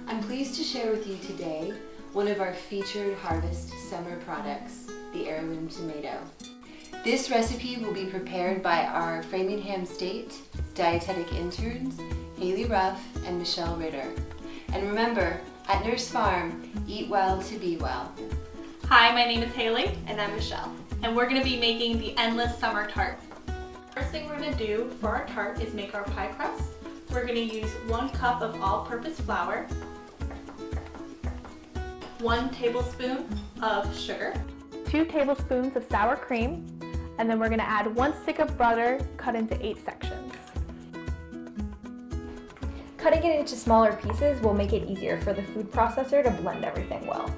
I'm pleased to share with you today one of our featured harvest summer products, the heirloom tomato. This recipe will be prepared by our Framingham State dietetic interns, Ruff and Michelle Ritter. And remember, at Nourse Farm, eat well to be well. Hi, my name is Haley. And I'm Michelle. And we're going to be making the Endless Summer Tart. First thing we're going to do for our tart is make our pie crust. We're going to use 1 cup of all-purpose flour, 1 tablespoon of sugar, 2 tablespoons of sour cream, and then we're going to add 1 stick of butter cut into 8 sections. Cutting it into smaller pieces will make it easier for the food processor to blend everything well.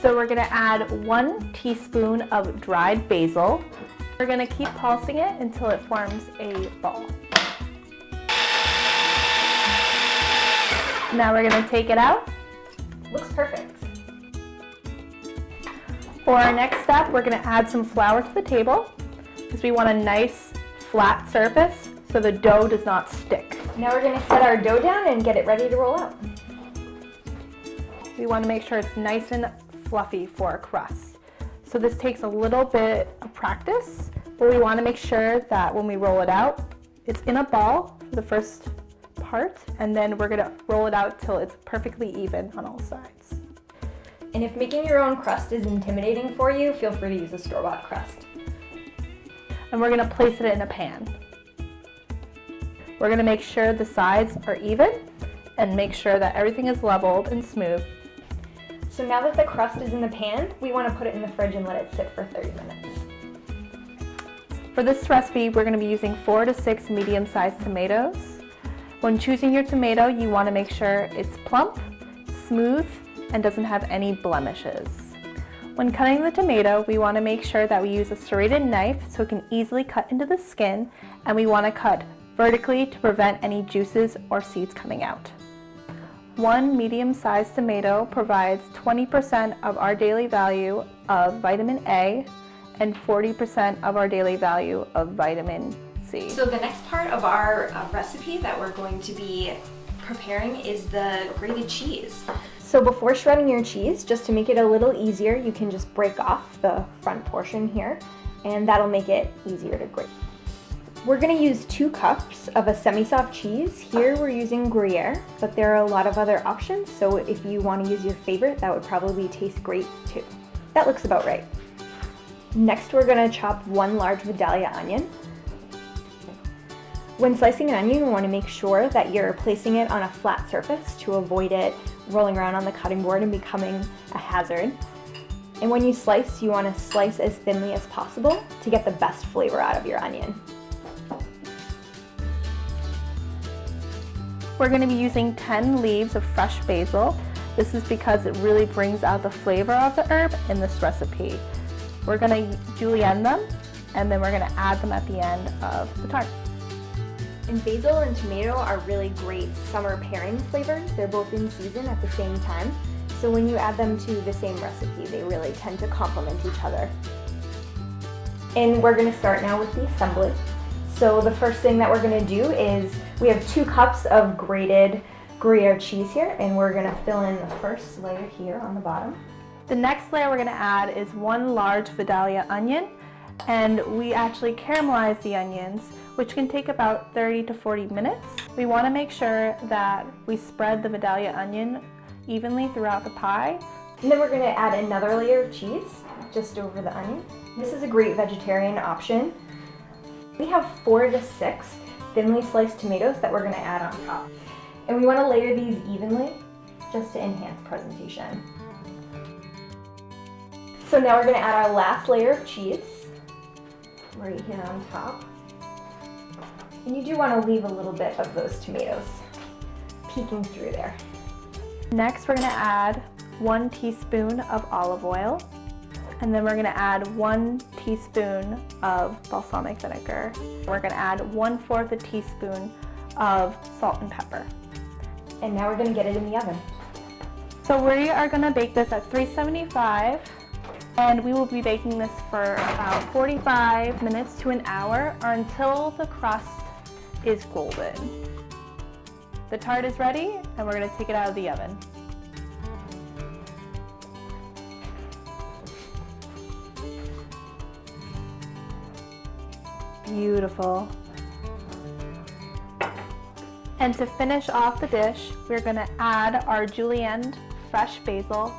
So we're going to add 1 teaspoon of dried basil. We're going to keep pulsing it until it forms a ball. Now we're going to take it out. Looks perfect. For our next step, we're going to add some flour to the table because we want a nice flat surface so the dough does not stick. Now we're going to set our dough down and get it ready to roll out. We want to make sure it's nice and fluffy for our crust. So this takes a little bit of practice, but we want to make sure that when we roll it out, it's in a ball for the first part, and then we're going to roll it out till it's perfectly even on all sides. And if making your own crust is intimidating for you, feel free to use a store-bought crust. And we're going to place it in a pan. We're going to make sure the sides are even and make sure that everything is leveled and smooth. So now that the crust is in the pan, we want to put it in the fridge and let it sit for 30 minutes. For this recipe, we're going to be using 4 to 6 medium-sized tomatoes. When choosing your tomato, you want to make sure it's plump, smooth, and doesn't have any blemishes. When cutting the tomato, we want to make sure that we use a serrated knife so it can easily cut into the skin, and we want to cut vertically to prevent any juices or seeds coming out. 1 medium-sized tomato provides 20% of our daily value of vitamin A and 40% of our daily value of vitamin C. So the next part of our recipe that we're going to be preparing is the grated cheese. So before shredding your cheese, just to make it a little easier, you can just break off the front portion here, and that'll make it easier to grate. We're going to use 2 cups of a semi-soft cheese. Here we're using Gruyere, but there are a lot of other options, so if you want to use your favorite, that would probably taste great too. That looks about right. Next we're going to chop 1 large Vidalia onion. When slicing an onion, you want to make sure that you're placing it on a flat surface to avoid it rolling around on the cutting board and becoming a hazard. And when you slice, you want to slice as thinly as possible to get the best flavor out of your onion. We're going to be using 10 leaves of fresh basil. This is because it really brings out the flavor of the herb in this recipe. We're going to julienne them, and then we're going to add them at the end of the tart. And basil and tomato are really great summer pairing flavors. They're both in season at the same time. So when you add them to the same recipe, they really tend to complement each other. And we're going to start now with the assembly. So the first thing that we're going to do is we have 2 cups of grated Gruyere cheese here, and we're going to fill in the first layer here on the bottom. The next layer we're going to add is 1 large Vidalia onion, and we actually caramelize the onions, which can take about 30 to 40 minutes. We want to make sure that we spread the Vidalia onion evenly throughout the pie. And then we're going to add another layer of cheese just over the onion. This is a great vegetarian option. We have 4 to 6 thinly sliced tomatoes that we're going to add on top. And we want to layer these evenly just to enhance presentation. So now we're going to add our last layer of cheese right here on top. And you do want to leave a little bit of those tomatoes peeking through there. Next we're going to add 1 teaspoon of olive oil, and then we're going to add 1 teaspoon of balsamic vinegar. We're going to add 1/4 a teaspoon of salt and pepper. And now we're going to get it in the oven. So we are going to bake this at 375, and we will be baking this for about 45 minutes to an hour or until the crust is golden. The tart is ready, and we're gonna take it out of the oven. Beautiful. And to finish off the dish, we're gonna add our julienne fresh basil.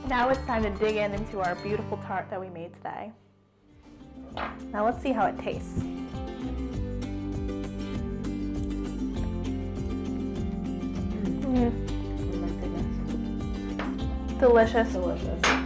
Now it's time to dig into our beautiful tart that we made today. Now let's see how it tastes. Delicious. Delicious.